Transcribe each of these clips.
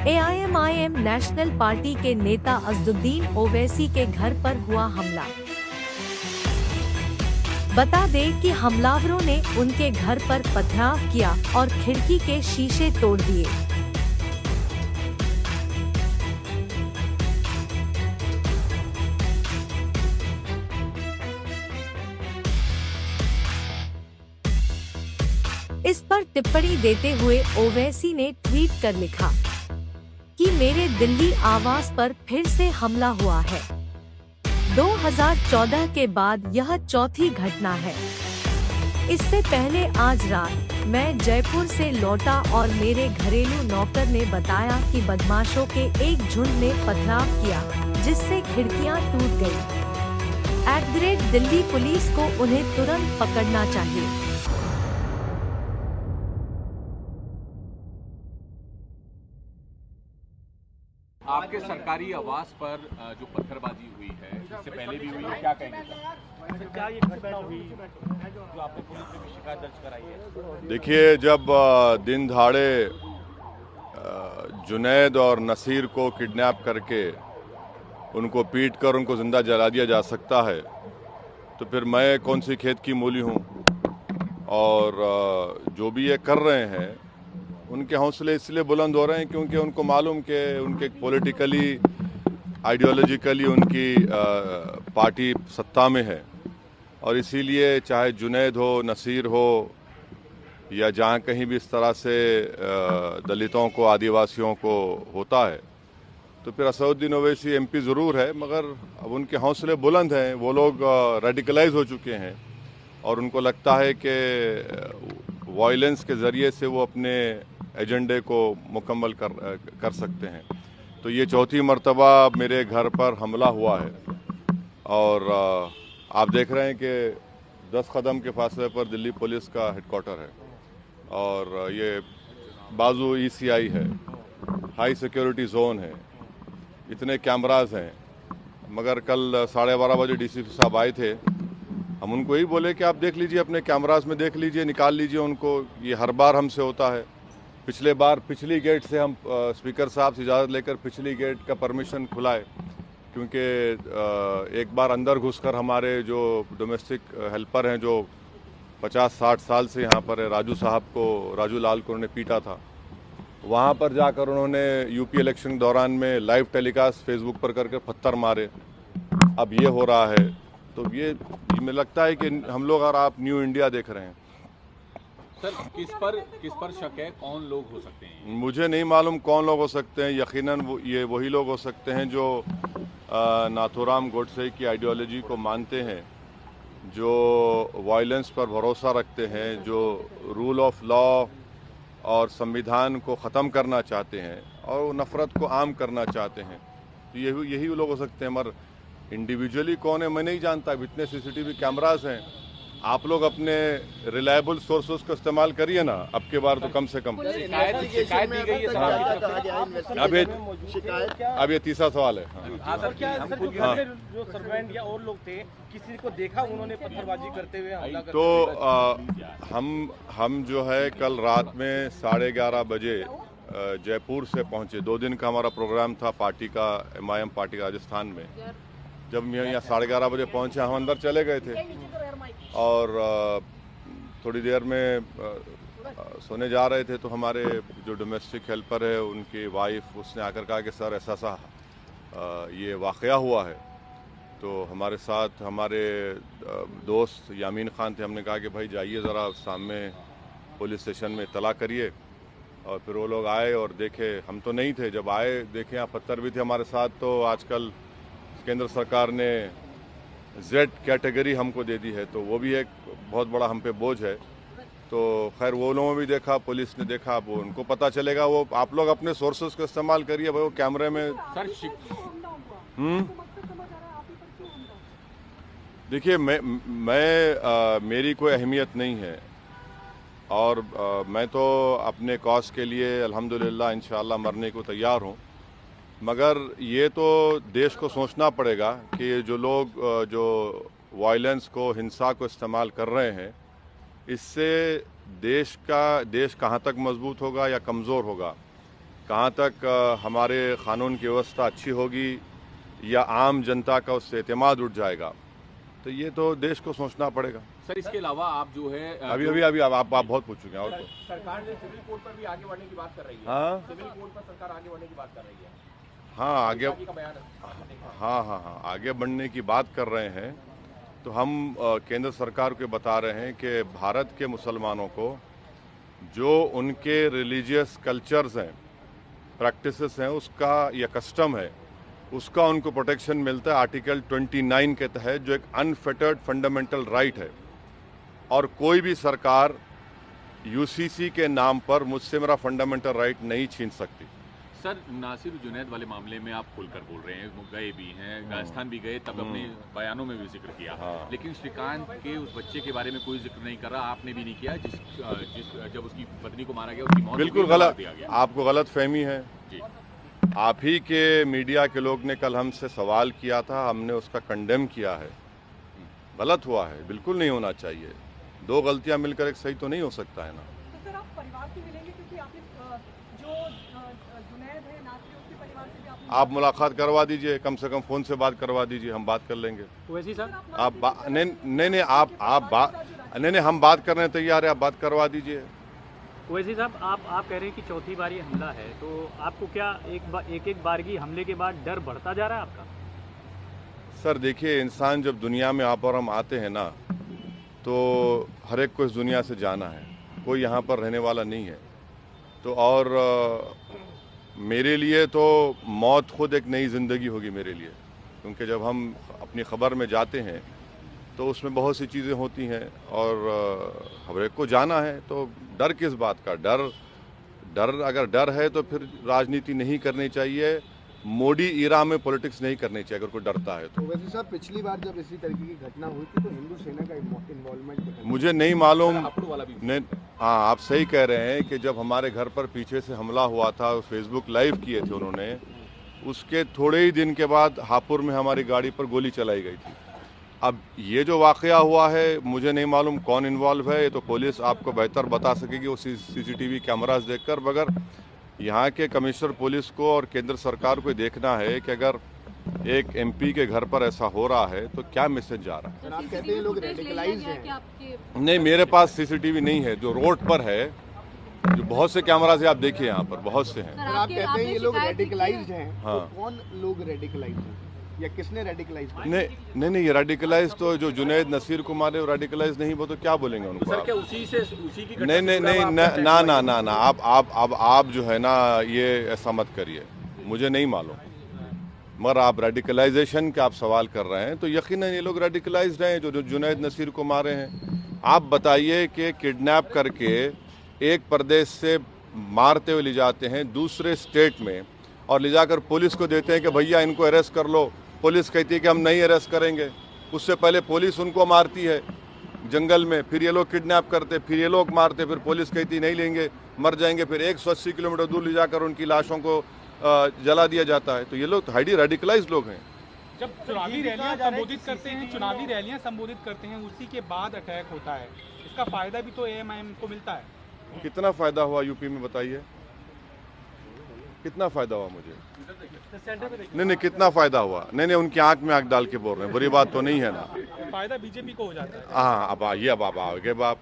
AIMIM national party के नेता अज़दुद्दीन ओवैसी के घर पर हुआ हमला। बता दें कि हमलावरों ने उनके घर पर पथराव किया और खिड़की के शीशे तोड़ दिए। इस पर टिप्पणी देते हुए ओवैसी ने ट्वीट कर लिखा कि मेरे दिल्ली आवास पर फिर से हमला हुआ है। 2014 के बाद यह चौथी घटना है। इससे पहले आज रात मैं जयपुर से लौटा और मेरे घरेलू नौकर ने बताया कि बदमाशों के एक झुंड ने पथराव किया, जिससे खिड़कियां टूट गईं। दिल्ली पुलिस को उन्हें तुरंत पकड़ना चाहिए। आपके सरकारी आवास पर जो पत्थरबाजी हुई है, इससे पहले भी हुई है, क्या कहेंगे सर? क्या ये घटना हुई जो आपने पुलिस में भी शिकायत दर्ज कराई है? देखिए, जब दिन दहाड़े जुनैद और नसीर को किडनैप करके उनको पीट कर उनको जिंदा जला दिया जा सकता है, तो फिर मैं कौन सी खेत की मूली हूँ। और जो भी ये कर रहे हैं उनके हौसले इसलिए बुलंद हो रहे हैं क्योंकि उनको मालूम कि उनके पॉलिटिकली आइडियोलॉजिकली उनकी पार्टी सत्ता में है, और इसीलिए चाहे जुनैद हो, नसीर हो, या जहाँ कहीं भी इस तरह से दलितों को, आदिवासियों को होता है, तो फिर असदुद्दीन ओवैसी एमपी ज़रूर है, मगर अब उनके हौसले बुलंद हैं। वो लोग रेडिकलाइज हो चुके हैं और उनको लगता है कि वायलेंस के ज़रिए से वो अपने एजेंडे को मुकम्मल कर सकते हैं। तो ये चौथी मर्तबा मेरे घर पर हमला हुआ है, और आप देख रहे हैं कि 10 कदम के फासले पर दिल्ली पुलिस का हेडक्वार्टर है, और ये बाजू ECI है, हाई सिक्योरिटी जोन है, इतने कैमरास हैं। मगर कल 12:30 बजे DCP साहब आए थे, हम उनको यही बोले कि आप देख लीजिए, अपने कैमरास में देख लीजिए, निकाल लीजिए उनको। ये हर बार हमसे होता है। पिछले बार पिछली गेट से हम स्पीकर साहब से इजाज़त लेकर पिछली गेट का परमिशन खुलाए, क्योंकि एक बार अंदर घुसकर हमारे जो डोमेस्टिक हेल्पर हैं, जो 50-60 साल से यहाँ पर है, राजू लाल को उन्होंने पीटा था, वहाँ पर जाकर उन्होंने यूपी इलेक्शन दौरान में लाइव टेलीकास्ट फेसबुक पर करके पत्थर मारे। अब ये हो रहा है, तो ये मुझे लगता है कि हम लोग, और आप न्यू इंडिया देख रहे हैं। सर, किस पर शक है? कौन लोग हो सकते हैं? मुझे नहीं मालूम कौन लोग हो सकते हैं। यकीनन ये वही लोग हो सकते हैं जो नाथूराम गोडसे की आइडियोलॉजी को मानते हैं, जो वायलेंस पर भरोसा रखते हैं, जो रूल ऑफ लॉ और संविधान को ख़त्म करना चाहते हैं और नफ़रत को आम करना चाहते हैं। तो यही लोग हो सकते हैं, मगर इंडिविजुअली कौन है मैं नहीं जानता। अब इतने CCTV कैमरास हैं, आप लोग अपने रिलायबल सोर्सेस का इस्तेमाल करिए ना, अब के बार तो कम से कम। शिकायत दी गई है सर? अब ये तीसरा सवाल है। जो सर्वेंट या और लोग थे, किसी को देखा उन्होंने पत्थरबाजी करते हुए हमला करते? तो हम जो है कल रात में 11:30 बजे जयपुर से पहुंचे। 2 दिन का हमारा प्रोग्राम था पार्टी का, MIM पार्टी का राजस्थान में। जब यहाँ 11:30 बजे पहुंचे, हम अंदर चले गए थे, और थोड़ी देर में सोने जा रहे थे, तो हमारे जो डोमेस्टिक हेल्पर है, उनकी वाइफ, उसने आकर कहा कि सर ऐसा ये वाक़या हुआ है। तो हमारे साथ हमारे दोस्त यामीन खान थे। हमने कहा कि भाई जाइए ज़रा सामने पुलिस स्टेशन में इत्तला करिए। और फिर वो लोग आए और देखे, हम तो नहीं थे, जब आए देखे यहाँ पत्थर भी थे हमारे साथ। तो आजकल केंद्र सरकार ने Z कैटेगरी हमको दे दी है, तो वो भी एक बहुत बड़ा हम पे बोझ है। तो खैर वो लोगों ने भी देखा, पुलिस ने देखा, वो उनको पता चलेगा। वो आप लोग अपने सोर्सेज का इस्तेमाल करिए भाई, वो कैमरे में। सर देखिए, मेरी कोई अहमियत नहीं है, और मैं तो अपने कॉज के लिए अल्हम्दुलिल्लाह इंशाअल्लाह मरने को तैयार हूँ। मगर ये तो देश को सोचना पड़ेगा कि जो लोग जो वायलेंस को, हिंसा को इस्तेमाल कर रहे हैं, इससे देश कहाँ तक मजबूत होगा या कमज़ोर होगा, कहाँ तक हमारे कानून की व्यवस्था अच्छी होगी या आम जनता का उससे एतमाद उठ जाएगा, तो ये तो देश को सोचना पड़ेगा। सर इसके अलावा आप जो है अभी आप बहुत पूछ चुके हैं। और तो सरकार ने सिविल कोड पर भी आगे बढ़ने की बात कर रही है। हाँ सिविल कोड पर सरकार आगे बढ़ने की बात कर रही है। हाँ आगे का बयान है। हाँ आगे बढ़ने की बात कर रहे हैं। तो हम केंद्र सरकार को बता रहे हैं कि भारत के मुसलमानों को जो उनके रिलीजियस कल्चर्स हैं, प्रैक्टिसेस हैं, उसका या कस्टम है, उसका उनको प्रोटेक्शन मिलता है आर्टिकल 29 के तहत, जो एक अनफेटर्ड फंडामेंटल राइट है। और कोई भी सरकार यूसीसी के नाम पर मुझसे मेरा फंडामेंटल राइट नहीं छीन सकती। सर नासिर जुनैद वाले मामले में आप खुलकर बोल रहे हैं, वो गए भी हैं, राजस्थान भी गए, तब अपने बयानों में भी जिक्र किया। लेकिन श्रीकांत के उस बच्चे के बारे में कोई जिक्र नहीं कर रहा, आपने भी नहीं किया, जिस जब उसकी पत्नी को मारा गया, उसकी मौत बिल्कुल गलत, आपको गलत फहमी है जी। आप ही के मीडिया के लोग ने कल हमसे सवाल किया था, हमने उसका कंडेम किया है। गलत हुआ है, बिल्कुल नहीं होना चाहिए। दो गलतियां मिलकर एक सही तो नहीं हो सकता है ना। तो सर आप परिवार से मिलेंगे, क्योंकि आपने जो जुनैद है नासिर, उसके परिवार से भी आपने आप मुलाकात करवा दीजिए, कम से कम फोन से बात करवा दीजिए, हम बात कर लेंगे। वैसे सर आप नहीं हम बात करने तैयार है, आप बात करवा दीजिए। वैसे साहब आप कह रहे हैं कि चौथी बार ये हमला है, तो आपको क्या एक बारगी हमले के बाद डर बढ़ता जा रहा है आपका? सर देखिए, इंसान जब दुनिया में आप और हम आते हैं ना, तो हर एक को इस दुनिया से जाना है, कोई यहाँ पर रहने वाला नहीं है। तो और मेरे लिए तो मौत खुद एक नई ज़िंदगी होगी मेरे लिए, क्योंकि जब हम अपनी ख़बर में जाते हैं तो उसमें बहुत सी चीज़ें होती हैं और हर एक को जाना है। तो डर किस बात का? डर अगर डर है तो फिर राजनीति नहीं करनी चाहिए, मोदी ईरा में पॉलिटिक्स नहीं करनी चाहिए अगर कोई डरता है तो। वैसे साहब पिछली बार जब इसी तरीके की घटना हुई थी तो हिंदू सेना का इन्वॉल्वमेंट मुझे नहीं मालूम। हाँ, आप सही कह रहे हैं कि जब हमारे घर पर पीछे से हमला हुआ था, फेसबुक लाइव किए थे उन्होंने, उसके थोड़े ही दिन के बाद हापुड़ में हमारी गाड़ी पर गोली चलाई गई थी। अब ये जो वाकया हुआ है, मुझे नहीं मालूम कौन इन्वॉल्व है, ये तो पुलिस आपको बेहतर बता सकेगी वो सीसीटीवी कैमरास देखकर। मगर यहाँ के कमिश्नर पुलिस को और केंद्र सरकार को देखना है कि अगर एक एमपी के घर पर ऐसा हो रहा है तो क्या मैसेज जा रहा है। आप कहते हैं लोग रेडिकलाइज्ड हैं। नहीं, मेरे पास सीसीटीवी नहीं है, जो रोड पर है, जो बहुत से कैमरा से आप देखिए यहाँ पर बहुत से हैं। आप कहते हैं ये लोग रेडिकलाइज्ड हैं, हाँ। तो कौन लोग रेडिकलाइज्ड हैं या किसने रेडिकलाइज किया? नहीं, ये रेडिकलाइज तो जो जुनैद नसीर को मारे वो रेडिकलाइज नहीं, वो तो क्या बोलेंगे उनको? सर क्या उसी की नहीं, ना आप जो है ना, ये ऐसा मत करिए, मुझे नहीं मालूम। मगर आप रेडिकलाइजेशन के आप सवाल कर रहे हैं तो यकीनन ये लोग रेडिकलाइज्ड हैं जो जुनैद नसीर को मारे हैं। आप बताइए कि किडनैप करके एक प्रदेश से मारते हुए ले जाते हैं दूसरे स्टेट में और ले जाकर पुलिस को देते हैं कि भैया इनको अरेस्ट कर लो। पुलिस कहती है कि हम नहीं अरेस्ट करेंगे। उससे पहले पुलिस उनको मारती है जंगल में, फिर ये लोग किडनैप करते, फिर ये लोग मारते, फिर पुलिस कहती नहीं लेंगे, मर जाएंगे, फिर 180 किलोमीटर दूर ले जाकर उनकी लाशों को जला दिया जाता है। तो ये लोग हाईली रेडिकलाइज्ड लोग हैं। जब चुनावी रैलियां संबोधित करते हैं उसी के बाद अटैक होता है, इसका फायदा भी तो एएमआईएम को मिलता है। कितना फायदा हुआ यूपी में बताइए, कितना फायदा हुआ मुझे? नहीं, कितना फायदा हुआ? नहीं, उनकी आंख में आंख डाल के बोल रहे हैं, बुरी बात तो नहीं है ना। फायदा बीजेपी को हो जाता है। हाँ, अब आइए, अब आप आगे बाप,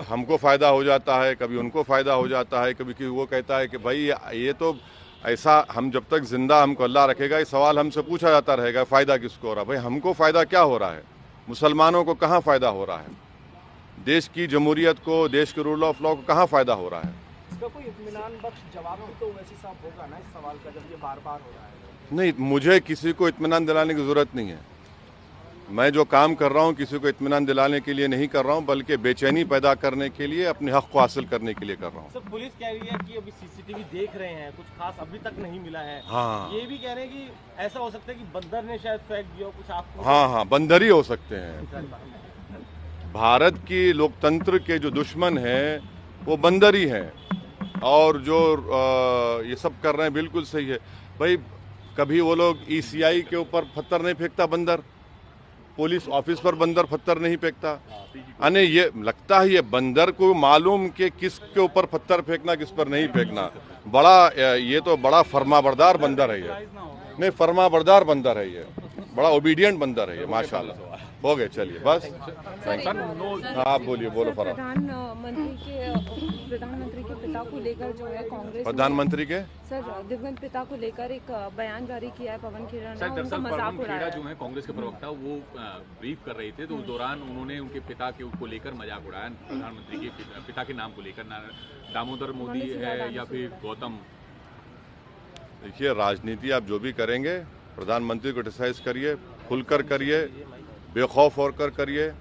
हमको फायदा हो जाता है, कभी उनको फायदा हो जाता है, कभी वो कहता है कि भाई ये तो ऐसा, हम जब तक जिंदा हमको अल्लाह रखेगा ये सवाल हमसे पूछा जाता रहेगा, फ़ायदा किसको हो रहा है? भाई हमको फ़ायदा क्या हो रहा है? मुसलमानों को कहाँ फ़ायदा हो रहा है? देश की जमहूरियत को, देश के रूल ऑफ लॉ को कहाँ फ़ायदा हो रहा है? इसका कोई इत्मीनान बख्श जवाब तो वैसे साहब होगा ना इस सवाल का, जब ये बार बार हो रहा है। नहीं, मुझे किसी को इत्मीनान दिलाने की ज़रूरत नहीं है। मैं जो काम कर रहा हूँ किसी को इत्मीनान दिलाने के लिए नहीं कर रहा हूँ, बल्कि बेचैनी पैदा करने के लिए, अपने हक़ को हासिल करने के लिए कर रहा हूँ। सर पुलिस कह रही है कि अभी सीसीटीवी देख रहे हैं, कुछ खास अभी तक नहीं मिला है। हाँ, ये भी कह रहे हैं कि ऐसा हो सकता है कि बंदर ने शायद फेंक दिया कुछ आपको। हाँ, बंदर ही हो सकते हैं। भारत की लोकतंत्र के जो दुश्मन हैं वो बंदर ही हैं, और जो ये सब कर रहे हैं बिल्कुल सही है। भाई कभी वो लोग ECI के ऊपर पत्थर नहीं फेंकता बंदर, पुलिस ऑफिस पर बंदर पत्थर नहीं फेंकता। यानी ये लगता है ये बंदर को मालूम कि किसके ऊपर पत्थर फेंकना किस पर नहीं फेंकना। बड़ा ये तो बड़ा फर्माबरदार बंदर है ये, नहीं फर्माबरदार बंदर है ये, बड़ा ओबीडियंट बंदर है ये माशाल्लाह। हो गए, चलिए बस। हाँ आप बोलिए, बोलो फराह। प्रधानमंत्री के पिता को लेकर जो है कांग्रेस प्रधानमंत्री के सर दिवंगत पिता को लेकर एक बयान जारी किया है पवन खेड़ा सर। ने, दरअसल उनका मजाक पवन खेड़ा उड़ाया जो है कांग्रेस के प्रवक्ता, वो ब्रीफ कर रहे थे, तो उस दौरान उन्होंने उनके पिता के को लेकर मजाक उड़ाया। प्रधानमंत्री के पिता के नाम को लेकर, दामोदर मोदी है या फिर गौतम। देखिए, राजनीति आप जो भी करेंगे प्रधानमंत्री को क्रिटिसाइज करिए, खुलकर करिए, बेखौफ होकर करिए,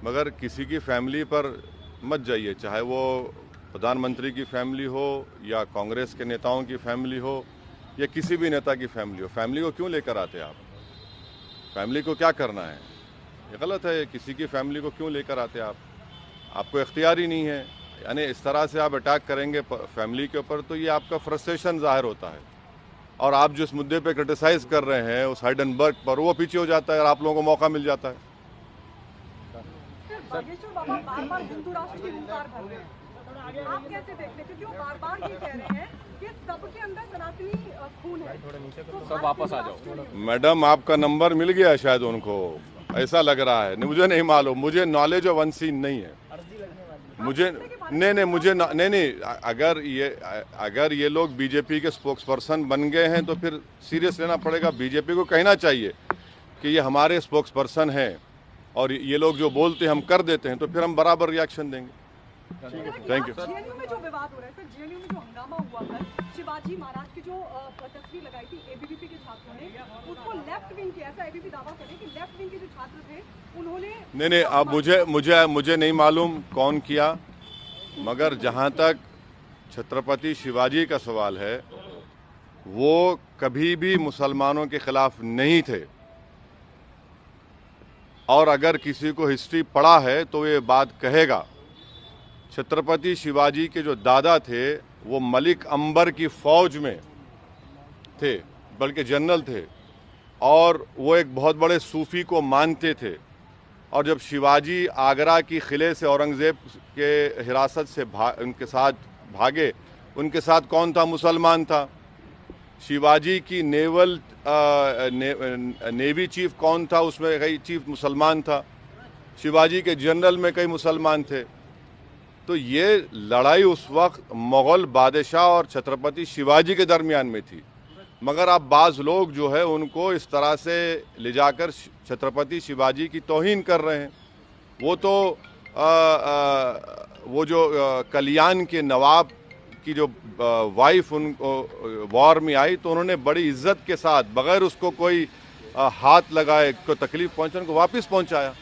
मगर किसी की फैमिली पर मत जाइए, चाहे वो प्रधानमंत्री की फैमिली हो या कांग्रेस के नेताओं की फैमिली हो या किसी भी नेता की फैमिली हो। फैमिली को क्यों लेकर आते आप? फैमिली को क्या करना है? ये गलत है। किसी की फैमिली को क्यों लेकर आते आप? आपको इख्तियार ही नहीं है। यानी इस तरह से आप अटैक करेंगे फैमिली के ऊपर तो ये आपका फ्रस्ट्रेशन जाहिर होता है, और आप जिस मुद्दे पे क्रिटिसाइज कर रहे हैं उस हाइडेनबर्ग पर, वो पीछे हो जाता है और आप लोगों को मौका मिल जाता है। बागेश्वर बाबा बार-बार हिंदू राष्ट्र की हुंकार भर रहे हैं, आप कैसे देखते हैं? क्योंकि वो बार-बार ये कह रहे हैं कि सबके अंदर सनातनी खून है, तो सब वापस आ जाओ। मैडम, आपका नंबर मिल गया शायद उनको, ऐसा लग रहा है। मुझे नहीं मालूम, मुझे नॉलेज ऑफ अनसीन नहीं है। मुझे नहीं, अगर ये लोग बीजेपी के स्पोक्स पर्सन बन गए हैं तो फिर सीरियस लेना पड़ेगा। बीजेपी को कहना चाहिए कि ये हमारे स्पोक्स पर्सन हैं और ये लोग जो बोलते हैं हम कर देते हैं, तो फिर हम बराबर रिएक्शन देंगे। Thank you. जेएनयू में जो विवाद हो रहा है सर, जेएनयू में जो हंगामा हुआ कल, शिवाजी महाराज की जो तस्वीर लगाई थी एबीवीपी के छात्रों ने, उसको लेफ्ट विंग के, ऐसा एबीवीपी दावा करे कि लेफ्ट विंग के जो छात्र थे उन्होंने नहीं, अब मुझे नहीं मालूम कौन किया, मगर जहाँ तक छत्रपति शिवाजी का सवाल है, वो कभी भी मुसलमानों के खिलाफ नहीं थे, और अगर किसी को हिस्ट्री पढ़ा है तो ये बात कहेगा। छत्रपति शिवाजी के जो दादा थे वो मलिक अंबर की फौज में थे, बल्कि जनरल थे, और वो एक बहुत बड़े सूफी को मानते थे। और जब शिवाजी आगरा की किले से औरंगज़ेब के हिरासत से उनके साथ भागे, उनके साथ कौन था? मुसलमान था। शिवाजी की नेवी चीफ कौन था? उसमें कई चीफ मुसलमान था। शिवाजी के जनरल में कई मुसलमान थे। तो ये लड़ाई उस वक्त मुग़ल बादशाह और छत्रपति शिवाजी के दरमियान में थी, मगर अब बाज़ लोग जो है उनको इस तरह से ले जाकर छत्रपति शिवाजी की तौहीन कर रहे हैं। वो तो वो जो कल्याण के नवाब की जो वाइफ उनको वॉर में आई, तो उन्होंने बड़ी इज्जत के साथ, बगैर उसको कोई हाथ लगाए, को तकलीफ पहुंचाने को वापस पहुंचाया।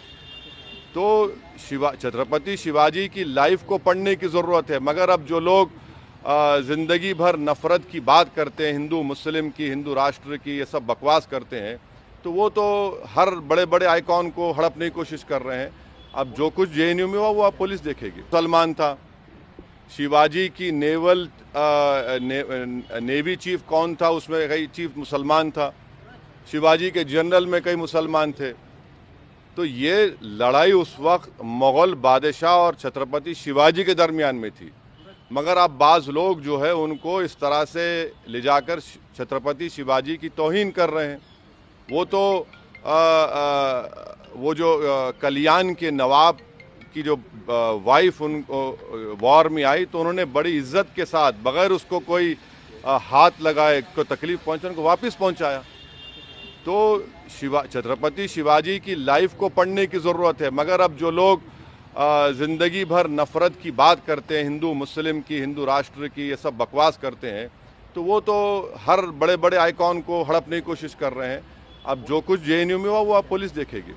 तो छत्रपति शिवाजी की लाइफ को पढ़ने की ज़रूरत है। मगर अब जो लोग ज़िंदगी भर नफ़रत की बात करते हैं, हिंदू मुस्लिम की, हिंदू राष्ट्र की, ये सब बकवास करते हैं, तो वो तो हर बड़े बड़े आइकॉन को हड़पने की कोशिश कर रहे हैं। अब जो कुछ जेएनयू में हुआ वो आप पुलिस देखेगी। मुसलमान था। शिवाजी की नेवी चीफ कौन था? उसमें कई चीफ मुसलमान था। शिवाजी के जनरल में कई मुसलमान थे। तो ये लड़ाई उस वक्त मुग़ल बादशाह और छत्रपति शिवाजी के दरमियान में थी, मगर अब बाज़ लोग जो है उनको इस तरह से ले जाकर छत्रपति शिवाजी की तौहीन कर रहे हैं। वो तो वो जो कल्याण के नवाब की जो वाइफ उनको वॉर में आई, तो उन्होंने बड़ी इज्जत के साथ, बगैर उसको कोई हाथ लगाए, को तकलीफ पहुंचाने को वापस पहुंचाया। तो छत्रपति शिवाजी की लाइफ को पढ़ने की ज़रूरत है। मगर अब जो लोग ज़िंदगी भर नफ़रत की बात करते हैं, हिंदू मुस्लिम की, हिंदू राष्ट्र की, ये सब बकवास करते हैं, तो वो तो हर बड़े बड़े आइकॉन को हड़पने की कोशिश कर रहे हैं। अब जो कुछ जेएनयू में हुआ वो आप पुलिस देखेगी।